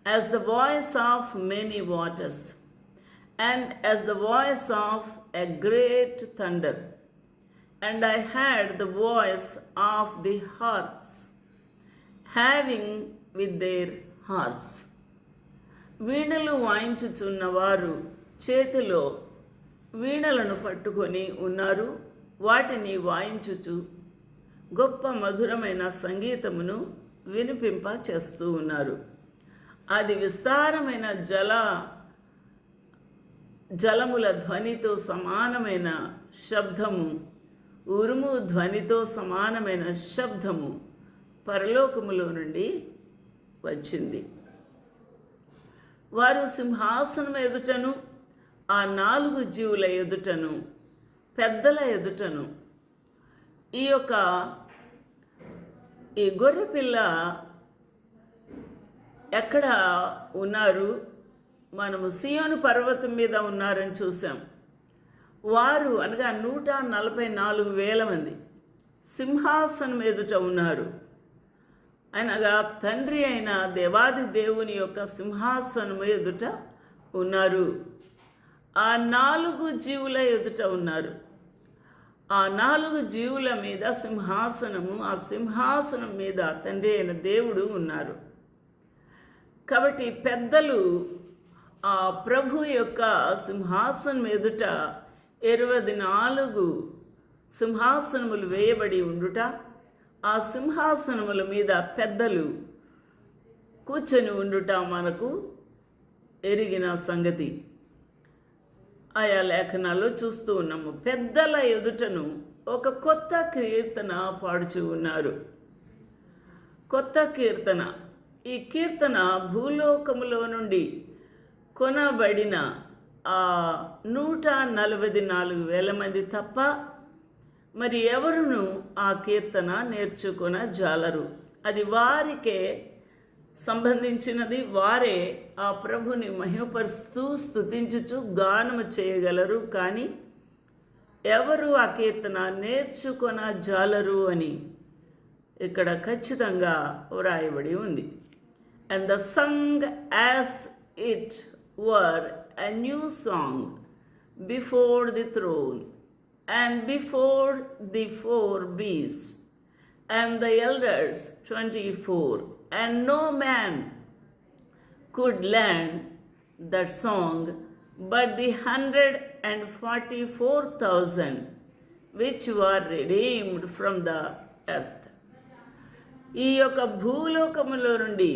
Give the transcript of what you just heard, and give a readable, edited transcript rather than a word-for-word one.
as the voice of many waters, and as the voice of a great thunder. And I heard the voice of the harps, having with their harps. వీణలు వాయించుచున్నవారు చేతిలో వీణలను పట్టుకొని ఉన్నారు. వాటిని వాయించుచు గొప్ప మధురమైన సంగీతమును వినిపింప చేస్తూ ఉన్నారు. అది విస్తారమైన జలముల ధ్వనితో సమానమైన శబ్దము, ఉరుము ధ్వనితో సమానమైన శబ్దము పరలోకములో నుండి వచ్చింది. వారు సింహాసనం ఎదుటను, ఆ 4 జీవుల ఎదుటను, పెద్దల ఎదుటను ఈ గొర్రెపిల్ల ఎక్కడ ఉన్నారు? మనము సియోను పర్వతం మీద ఉన్నారని చూసాం. వారు అనగా 144,000 మంది సింహాసనం ఎదుట ఉన్నారు. అనగా తండ్రి అయిన దేవాది దేవుని యొక్క సింహాసనం ఎదుట ఉన్నారు. ఆ 4 జీవుల ఎదుట ఉన్నారు. ఆ 4 జీవుల మీద సింహాసనము, ఆ సింహాసనం మీద తండ్రి అయిన దేవుడు ఉన్నారు. కాబట్టి పెద్దలు ఆ ప్రభు యొక్క సింహాసనం ఎదుట 24 సింహాసనములు వేయబడి ఉండుట, ఆ సింహాసనముల మీద పెద్దలు కూర్చొని ఉండుట మనకు ఎరిగిన సంగతి. ఆయా లేఖనాల్లో చూస్తూ ఉన్నాము. పెద్దల ఎదుటను ఒక కొత్త కీర్తన పాడుచూ ఉన్నారు. కొత్త కీర్తన. ఈ కీర్తన భూలోకములో నుండి కొనబడిన ఆ 144,000 మంది తప్ప మరి ఎవరును ఆ కీర్తన నేర్చుకొన జాలరు. అది వారికే సంబంధించినది. వారే ఆ ప్రభుని మహిమపరుస్తూ స్తుతించుచు గానము చేయగలరు. కానీ ఎవరు ఆ కీర్తన నేర్చుకొన జాలరు అని ఇక్కడ ఖచ్చితంగా వ్రాయబడి ఉంది. And the Sung as it were a new song before the throne and before the 4 beasts and the elders 24, and no man could learn that song but the 144,000 which were redeemed from the earth. ఈ యొక్క భూలోకములో నుండి